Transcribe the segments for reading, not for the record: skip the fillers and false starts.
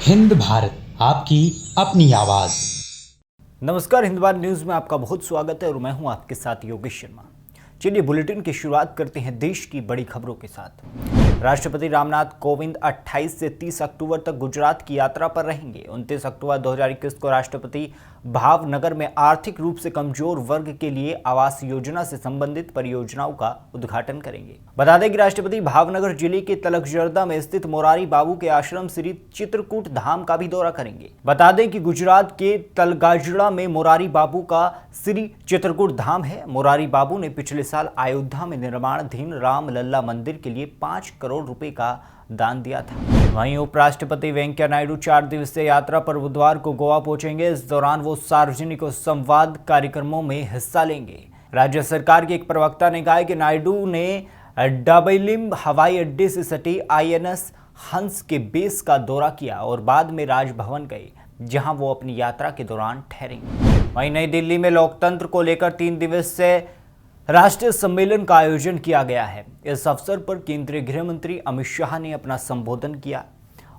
हिंद भारत आपकी अपनी आवाज। नमस्कार, हिंद भारत न्यूज में आपका बहुत स्वागत है और मैं हूं आपके साथ योगेश शर्मा। चलिए बुलेटिन की शुरुआत करते हैं देश की बड़ी खबरों के साथ। राष्ट्रपति रामनाथ कोविंद 28 से 30 अक्टूबर तक गुजरात की यात्रा पर रहेंगे। 29 अक्टूबर 2021 को राष्ट्रपति भावनगर में आर्थिक रूप से कमजोर वर्ग के लिए आवास योजना से संबंधित परियोजनाओं का उद्घाटन करेंगे। बता दें कि राष्ट्रपति भावनगर जिले के तलकजरदा में स्थित मोरारी बाबू के आश्रम श्री चित्रकूट धाम का भी दौरा करेंगे। बता दें कि गुजरात के तलगाजड़ा में मोरारी बाबू का श्री चित्रकूट धाम है। मोरारी बाबू ने पिछले साल अयोध्या में निर्माणाधीन राम लल्ला मंदिर के लिए 5 करोड़ रुपए का दान दिया था। वहीं उपराष्ट्रपति वेंकैया नायडू 4 दिवसीय यात्रा पर बुधवार को गोवा पहुंचेंगे। इस दौरान वो सार्वजनिक और संवाद कार्यक्रमों में हिस्सा लेंगे। राज्य सरकार के एक प्रवक्ता ने कहा कि नायडू ने डबलिम हवाई अड्डे से सटी INS हंस के बेस का दौरा किया और बाद में राजभवन गए, जहां वो अपनी यात्रा के दौरान ठहरेंगे। वहीं नई दिल्ली में लोकतंत्र को लेकर 3 दिवसीय राष्ट्रीय सम्मेलन का आयोजन किया गया है। इस अवसर पर केंद्रीय गृह मंत्री अमित शाह ने अपना संबोधन किया।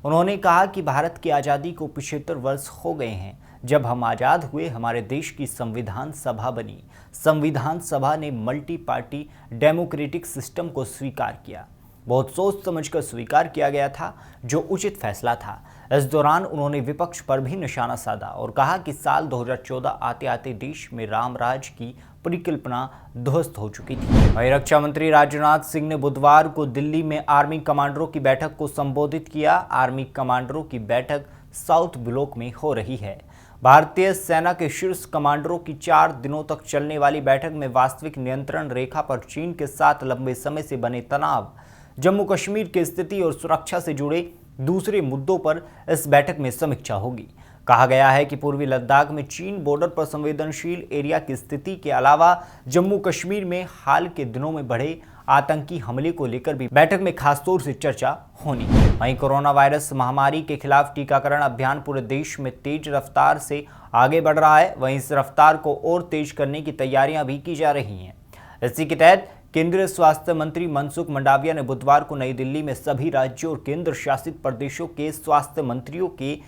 उन्होंने कहा कि भारत की आज़ादी को 75 वर्ष हो गए हैं। जब हम आज़ाद हुए, हमारे देश की संविधान सभा बनी। संविधान सभा ने मल्टी पार्टी डेमोक्रेटिक सिस्टम को स्वीकार किया। बहुत सोच समझकर स्वीकार किया गया था, जो उचित फैसला था। इस दौरान उन्होंने विपक्ष पर भी निशाना साधा और कहा कि साल 2014 आते आते देश में राम राज की परिकल्पना ध्वस्त हो चुकी थी। वहीं रक्षा मंत्री राजनाथ सिंह ने बुधवार को दिल्ली में आर्मी कमांडरों की बैठक को संबोधित किया। आर्मी कमांडरों की बैठक साउथ ब्लॉक में हो रही है। भारतीय सेना के शीर्ष कमांडरों की 4 दिनों तक चलने वाली बैठक में वास्तविक नियंत्रण रेखा पर चीन के साथ लंबे समय से बने तनाव, जम्मू कश्मीर की स्थिति और सुरक्षा से जुड़े दूसरे मुद्दों पर इस बैठक में समीक्षा होगी। कहा गया है कि पूर्वी लद्दाख में चीन बॉर्डर पर संवेदनशील एरिया की स्थिति के अलावा जम्मू कश्मीर में हाल के दिनों में बढ़े आतंकी हमले को लेकर भी बैठक में खासतौर से चर्चा होनी है। वहीं कोरोना वायरस महामारी के खिलाफ टीकाकरण अभियान पूरे देश में तेज रफ्तार से आगे बढ़ रहा है। वहीं इस रफ्तार को और तेज करने की तैयारियां भी की जा रही हैं। इसी के तहत केंद्रीय स्वास्थ्य मंत्री मनसुख मंडाविया ने बुधवार को नई दिल्ली में सभी राज्यों और केंद्र शासित प्रदेशों के स्वास्थ्य मंत्रियों के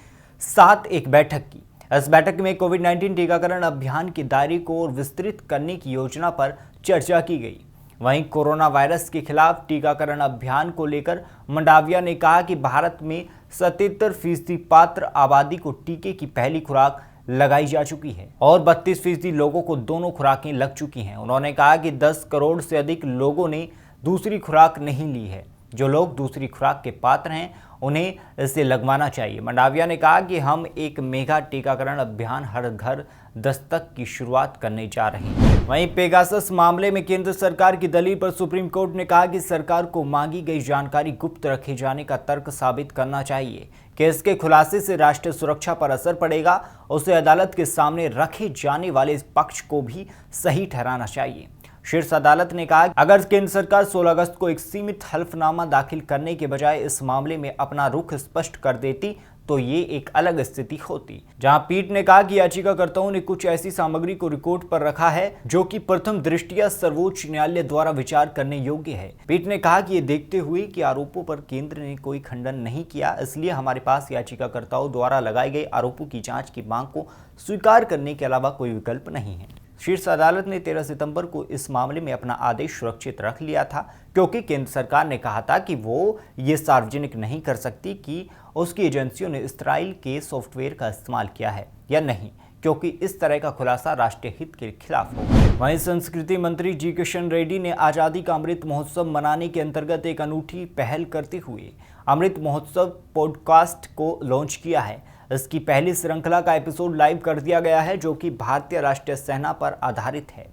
साथ एक बैठक की। इस बैठक में कोविड-19 टीकाकरण अभियान के दायरे को और विस्तृत करने की योजना पर चर्चा की गई। वहीं कोरोना वायरस के खिलाफ टीकाकरण अभियान को लेकर मंडाविया ने कहा कि भारत में 77% पात्र आबादी को टीके की पहली खुराक लगाई जा चुकी है और 32% लोगों को दोनों खुराकें लग चुकी हैं। उन्होंने कहा कि 10 करोड़ से अधिक लोगों ने दूसरी खुराक नहीं ली है। जो लोग दूसरी खुराक के पात्र हैं, उन्हें इसे लगवाना चाहिए। मंडाविया ने कहा कि हम एक मेगा टीकाकरण अभियान हर घर दस्तक की शुरुआत करने जा रहे हैं। वहीं पेगासस मामले में केंद्र सरकार की दलील पर सुप्रीम कोर्ट ने कहा कि सरकार को मांगी गई जानकारी गुप्त रखे जाने का तर्क साबित करना चाहिए। केस के खुलासे से राष्ट्रीय सुरक्षा पर असर पड़ेगा। उसे अदालत के सामने रखे जाने वाले पक्ष को भी सही ठहराना चाहिए। शीर्ष अदालत ने कहा अगर केंद्र सरकार 16 अगस्त को एक सीमित हल्फनामा दाखिल करने के बजाय इस मामले में अपना रुख स्पष्ट कर देती तो ये एक अलग स्थिति होती। जहां पीठ ने कहा कि याचिकाकर्ताओं ने कुछ ऐसी सामग्री को रिकॉर्ड पर रखा है जो कि प्रथम दृष्टया सर्वोच्च न्यायालय द्वारा विचार करने योग्य है। पीठ ने कहा कि ये देखते हुए कि आरोपों पर केंद्र ने कोई खंडन नहीं किया, इसलिए हमारे पास याचिकाकर्ताओं द्वारा लगाए गए आरोपों की जांच की मांग को स्वीकार करने के अलावा कोई विकल्प नहीं है। शीर्ष अदालत ने 13 सितंबर को इस मामले में अपना आदेश सुरक्षित रख लिया था, क्योंकि केंद्र सरकार ने कहा था कि वो ये सार्वजनिक नहीं कर सकती कि उसकी एजेंसियों ने इस्राइल के सॉफ्टवेयर का इस्तेमाल किया है या नहीं, क्योंकि इस तरह का खुलासा राष्ट्रीय हित के खिलाफ होगा। वहीं संस्कृति मंत्री जी किशन रेड्डी ने आज़ादी का अमृत महोत्सव मनाने के अंतर्गत एक अनूठी पहल करते हुए अमृत महोत्सव पॉडकास्ट को लॉन्च किया है। इसकी पहली श्रृंखला का एपिसोड लाइव कर दिया गया है, जो कि भारतीय राष्ट्रीय सेना पर आधारित है,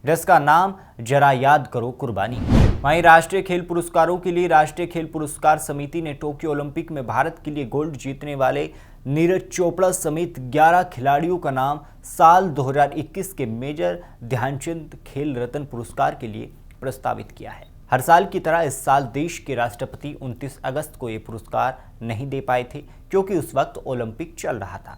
जिसका नाम जरा याद करो कुर्बानी। वहीं राष्ट्रीय खेल पुरस्कारों के लिए राष्ट्रीय खेल पुरस्कार समिति ने टोक्यो ओलंपिक में भारत के लिए गोल्ड जीतने वाले नीरज चोपड़ा समेत 11 खिलाड़ियों का नाम साल 2021 के मेजर ध्यानचंद खेल रत्न पुरस्कार के लिए प्रस्तावित किया है। हर साल की तरह इस साल देश के राष्ट्रपति 29 अगस्त को ये पुरस्कार नहीं दे पाए थे, क्योंकि उस वक्त ओलंपिक चल रहा था।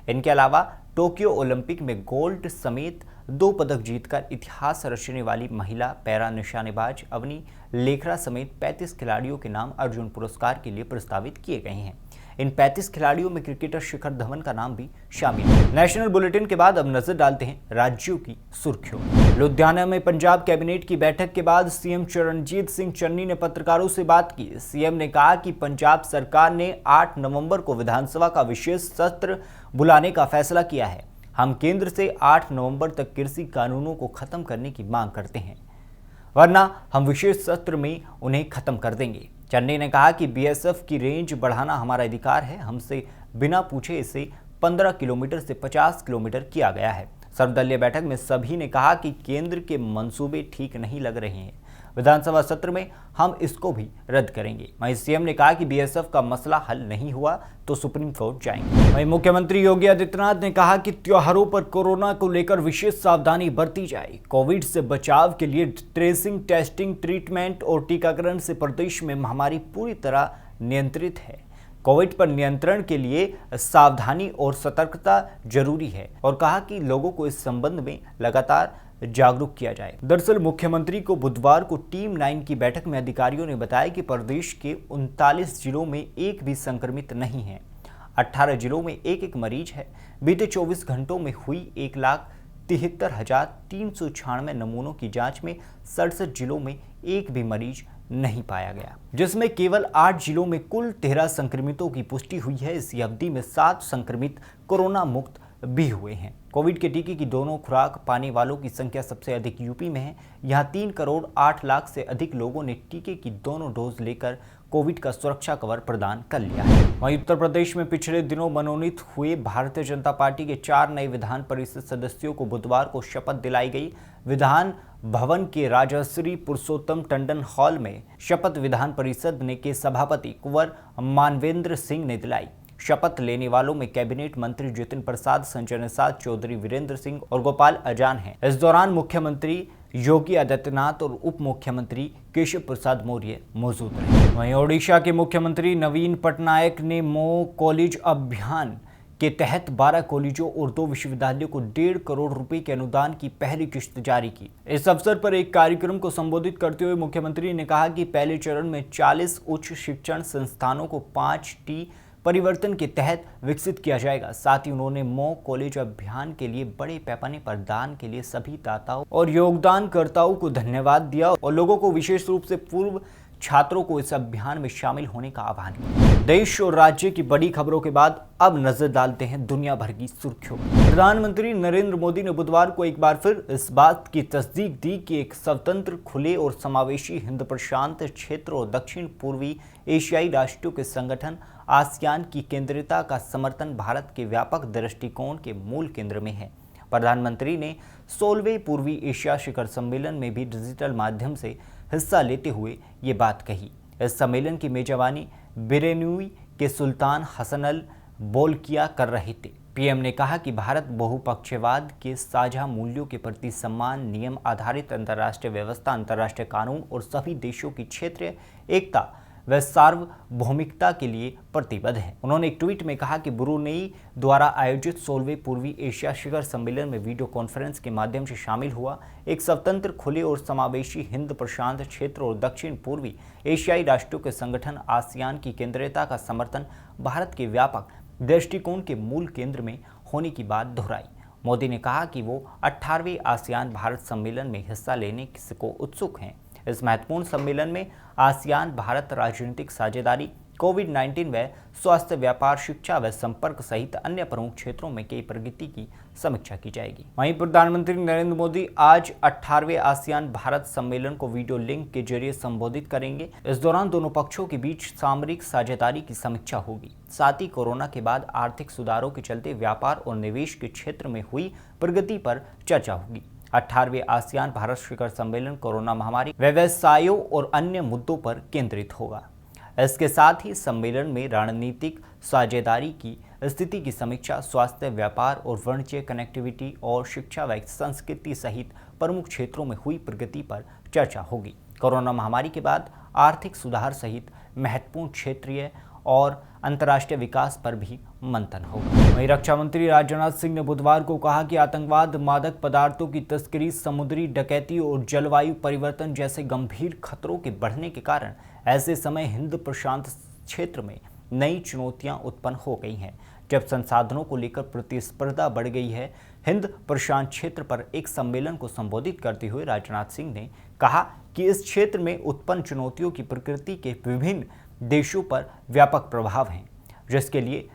इनके अलावा टोक्यो ओलंपिक में गोल्ड समेत 2 पदक जीतकर इतिहास रचने वाली महिला पैरा निशानेबाज अवनी लेखरा समेत 35 खिलाड़ियों के नाम अर्जुन पुरस्कार के लिए प्रस्तावित किए गए हैं। इन 35 खिलाड़ियों में क्रिकेटर शिखर धवन का नाम भी शामिल है। नेशनल बुलेटिन के बाद अब नजर डालते हैं राज्यों की सुर्खियों। लुधियाना में पंजाब कैबिनेट की बैठक के बाद सीएम चरणजीत सिंह चन्नी ने पत्रकारों से बात की। सीएम ने कहा कि पंजाब सरकार ने 8 नवंबर को विधानसभा का विशेष सत्र बुलाने का फैसला किया है। हम केंद्र से 8 नवंबर तक कृषि कानूनों को खत्म करने की मांग करते हैं, वरना हम विशेष सत्र में उन्हें खत्म कर देंगे। चन्नी ने कहा कि बीएसएफ की रेंज बढ़ाना हमारा अधिकार है। हमसे बिना पूछे इसे 15 किलोमीटर से 50 किलोमीटर किया गया है। सर्वदलीय बैठक में सभी ने कहा कि केंद्र के मंसूबे ठीक नहीं लग रहे हैं। विधानसभा सत्र में हम इसको भी रद्द करेंगे। वहीं सीएम ने कहा कि बीएसएफ का मसला हल नहीं हुआ तो सुप्रीम कोर्ट जाएंगे। वहीं मुख्यमंत्री योगी आदित्यनाथ ने कहा कि त्योहारों पर कोरोना को लेकर विशेष सावधानी बरती जाए। कोविड से बचाव के लिए ट्रेसिंग, टेस्टिंग, ट्रीटमेंट और टीकाकरण से प्रदेश में महामारी पूरी तरह नियंत्रित है। कोविड पर नियंत्रण के लिए सावधानी और सतर्कता जरूरी है और कहा कि लोगों को इस संबंध में लगातार जागरूक किया जाए। दरअसल मुख्यमंत्री को बुधवार को टीम 9 की बैठक में अधिकारियों ने बताया कि प्रदेश के 39 जिलों में एक भी संक्रमित नहीं है। 18 जिलों में एक मरीज है। बीते 24 घंटों में हुई 1,73,396 नमूनों की जांच में 67 जिलों में एक भी मरीज नहीं पाया गया, जिसमें केवल 8 जिलों में कुल 13 संक्रमितों की पुष्टि हुई है। इसी अवधि में 7 संक्रमित कोरोना मुक्त भी हुए हैं। कोविड के टीके की दोनों खुराक पाने वालों की संख्या सबसे अधिक यूपी में है। यहां 3 करोड़ 8 लाख से अधिक लोगों ने टीके की दोनों डोज लेकर कोविड का सुरक्षा कवर प्रदान कर लिया है। वहीं उत्तर प्रदेश में पिछले दिनों मनोनीत हुए भारतीय जनता पार्टी के 4 नए विधान परिषद सदस्यों को बुधवार को शपथ दिलाई गई। विधान भवन के राजश्री पुरुषोत्तम टंडन हॉल में शपथ विधान परिषद के सभापति कुंवर मानवेंद्र सिंह ने दिलाई। शपथ लेने वालों में कैबिनेट मंत्री जितिन प्रसाद, संजय निषाद, चौधरी वीरेंद्र सिंह और गोपाल अजान हैं। इस दौरान मुख्यमंत्री योगी आदित्यनाथ और उप मुख्यमंत्री केशव प्रसाद मौर्य मौजूद रहे। वहीं ओडिशा के मुख्यमंत्री नवीन पटनायक ने मो कॉलेज अभियान के तहत 12 कॉलेजों और 2 विश्वविद्यालयों को 1.5 करोड़ रुपए के अनुदान की पहली किश्त जारी की। इस अवसर पर एक कार्यक्रम को संबोधित करते हुए मुख्यमंत्री ने कहा कि पहले चरण में 40 उच्च शिक्षण संस्थानों को 5T परिवर्तन के तहत विकसित किया जाएगा। साथ ही उन्होंने मो कॉलेज अभियान के लिए बड़े पैमाने पर दान के लिए सभी दाताओं और योगदानकर्ताओं को धन्यवाद दिया और लोगों को विशेष रूप से पूर्व छात्रों को इस अभियान में शामिल होने का आह्वान किया। देश और राज्य की बड़ी खबरों के बाद अब नजर डालते हैं दुनिया भर की सुर्खियों। प्रधानमंत्री नरेंद्र मोदी ने बुधवार को एक बार फिर इस बात की तस्दीक दी कि एक स्वतंत्र, खुले और समावेशी हिंद प्रशांत क्षेत्र और दक्षिण पूर्वी एशियाई राष्ट्रों के संगठन आसियान की केंद्रीयता का समर्थन भारत के व्यापक दृष्टिकोण के मूल केंद्र में है। प्रधानमंत्री ने 16वें पूर्वी एशिया शिखर सम्मेलन में भी डिजिटल माध्यम से हिस्सा लेते हुए ये बात कही। इस सम्मेलन की मेजबानी ब्रुनेई के सुल्तान हसन अल बोलकिया कर रहे थे। पीएम ने कहा कि भारत बहुपक्षवाद के साझा मूल्यों के प्रति सम्मान, नियम आधारित अंतर्राष्ट्रीय व्यवस्था, अंतर्राष्ट्रीय कानून और सभी देशों की क्षेत्रीय एकता व सार्वभौमिकता के लिए प्रतिबद्ध है। उन्होंने एक ट्वीट में कहा कि ब्रुनेई द्वारा आयोजित 16वें पूर्वी एशिया शिखर सम्मेलन में वीडियो कॉन्फ्रेंस के माध्यम से शामिल हुआ एक स्वतंत्र, खुले और समावेशी हिंद प्रशांत क्षेत्र और दक्षिण पूर्वी एशियाई राष्ट्रों के संगठन आसियान की केंद्रीयता का समर्थन भारत के व्यापक दृष्टिकोण के मूल केंद्र में होने की बात दोहराई। मोदी ने कहा कि वो 18वें आसियान भारत सम्मेलन में हिस्सा लेने को उत्सुक हैं। इस महत्वपूर्ण सम्मेलन में आसियान भारत राजनीतिक साझेदारी, कोविड-19 व स्वास्थ्य, व्यापार, शिक्षा व संपर्क सहित अन्य प्रमुख क्षेत्रों में कई प्रगति की समीक्षा की जाएगी। वहीं प्रधानमंत्री नरेंद्र मोदी आज 18वें आसियान भारत सम्मेलन को वीडियो लिंक के जरिए संबोधित करेंगे। इस दौरान दोनों पक्षों के बीच सामरिक साझेदारी की समीक्षा होगी। साथ ही कोरोना के बाद आर्थिक सुधारों के चलते व्यापार और निवेश के क्षेत्र में हुई प्रगति पर चर्चा होगी। 18वें आसियान भारत शिखर सम्मेलन कोरोना महामारी, व्यवसायों और अन्य मुद्दों पर केंद्रित होगा। इसके साथ ही सम्मेलन में रणनीतिक साझेदारी की स्थिति की समीक्षा, स्वास्थ्य, व्यापार और वाणिज्य, कनेक्टिविटी और शिक्षा व संस्कृति सहित प्रमुख क्षेत्रों में हुई प्रगति पर चर्चा होगी। कोरोना महामारी के बाद आर्थिक सुधार सहित महत्वपूर्ण क्षेत्रीय और अंतर्राष्ट्रीय विकास पर भी मंथन होगा। वहीं रक्षा मंत्री राजनाथ सिंह ने बुधवार को कहा कि आतंकवाद, मादक पदार्थों की तस्करी, समुद्री डकैती और जलवायु परिवर्तन जैसे गंभीर खतरों के बढ़ने के कारण ऐसे समय हिंद प्रशांत क्षेत्र में नई चुनौतियां उत्पन्न हो गई हैं। जब संसाधनों को लेकर प्रतिस्पर्धा बढ़ गई है, हिंद प्रशांत क्षेत्र पर एक सम्मेलन को संबोधित करते हुए राजनाथ सिंह ने कहा कि इस क्षेत्र में उत्पन्न चुनौतियों की प्रकृति के विभिन्न देशों पर व्यापक प्रभाव हैं, जिसके लिए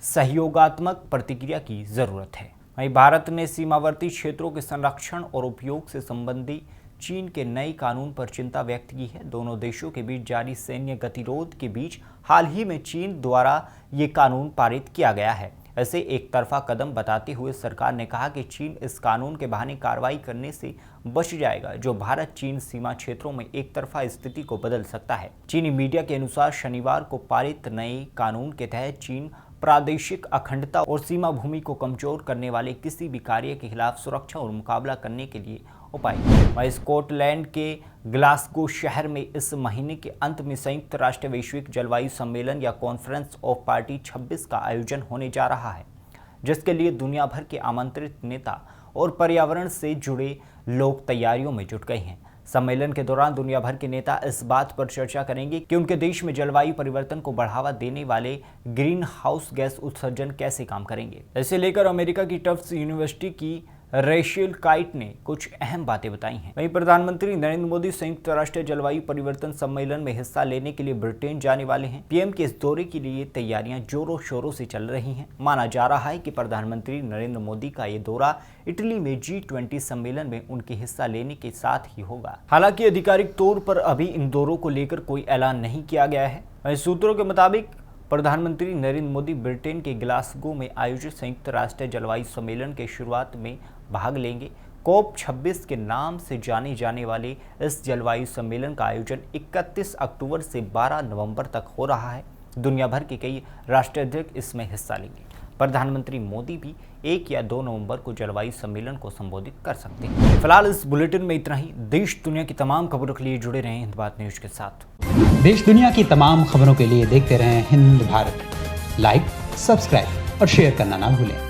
सहयोगात्मक प्रतिक्रिया की जरूरत है। वहीं भारत ने सीमावर्ती क्षेत्रों के संरक्षण और उपयोग से संबंधी चीन के नए कानून पर चिंता व्यक्त की है। दोनों देशों के बीच जारी सैन्य गतिरोध के बीच हाल ही में चीन द्वारा ये कानून पारित किया गया है। ऐसे एक तरफा कदम बताते हुए सरकार ने कहा कि चीन इस कानून के बहाने कार्रवाई करने से बच जाएगा, जो भारत चीन सीमा क्षेत्रों में एक तरफा स्थिति को बदल सकता है। चीनी मीडिया के अनुसार शनिवार को पारित नए कानून के तहत चीन प्रादेशिक अखंडता और सीमा भूमि को कमजोर करने वाले किसी भी कार्य के खिलाफ सुरक्षा और मुकाबला करने के लिए उपाय। वहीं स्कॉटलैंड के ग्लासगो शहर में इस महीने के अंत में संयुक्त राष्ट्र वैश्विक जलवायु सम्मेलन या कॉन्फ्रेंस ऑफ पार्टी 26 का आयोजन होने जा रहा है, जिसके लिए दुनिया भर के आमंत्रित नेता और पर्यावरण से जुड़े लोग तैयारियों में जुट गए हैं। सम्मेलन के दौरान दुनिया भर के नेता इस बात पर चर्चा करेंगे कि उनके देश में जलवायु परिवर्तन को बढ़ावा देने वाले ग्रीन हाउस गैस उत्सर्जन कैसे काम करेंगे। इसे लेकर अमेरिका की टफ्ट्स यूनिवर्सिटी की रेशेल काइट ने कुछ अहम बातें बताई हैं। वहीं प्रधानमंत्री नरेंद्र मोदी संयुक्त राष्ट्र जलवायु परिवर्तन सम्मेलन में हिस्सा लेने के लिए ब्रिटेन जाने वाले हैं। पीएम के इस दौरे के लिए तैयारियां जोरों शोरों से चल रही हैं। माना जा रहा है कि प्रधानमंत्री नरेंद्र मोदी का ये दौरा इटली में G20 सम्मेलन में उनके हिस्सा लेने के साथ ही होगा। हालांकि आधिकारिक तौर पर अभी इन दौरों को लेकर कोई ऐलान नहीं किया गया है। वहीं सूत्रों के मुताबिक प्रधानमंत्री नरेंद्र मोदी ब्रिटेन के ग्लासगो में आयोजित संयुक्त राष्ट्र जलवायु सम्मेलन के शुरुआत में भाग लेंगे। COP26 के नाम से जाने जाने वाले इस जलवायु सम्मेलन का आयोजन 31 अक्टूबर से 12 नवंबर तक हो रहा है। दुनिया भर के कई राष्ट्राध्यक्ष इसमें हिस्सा लेंगे। प्रधानमंत्री मोदी भी 1 या 2 नवंबर को जलवायु सम्मेलन को संबोधित कर सकते हैं। फिलहाल इस बुलेटिन में इतना ही। देश दुनिया की तमाम खबरों के लिए जुड़े रहें हिंद भारत न्यूज के साथ। देश दुनिया की तमाम खबरों के लिए देखते रहें हिंद भारत। लाइक, सब्सक्राइब और शेयर करना ना भूलें।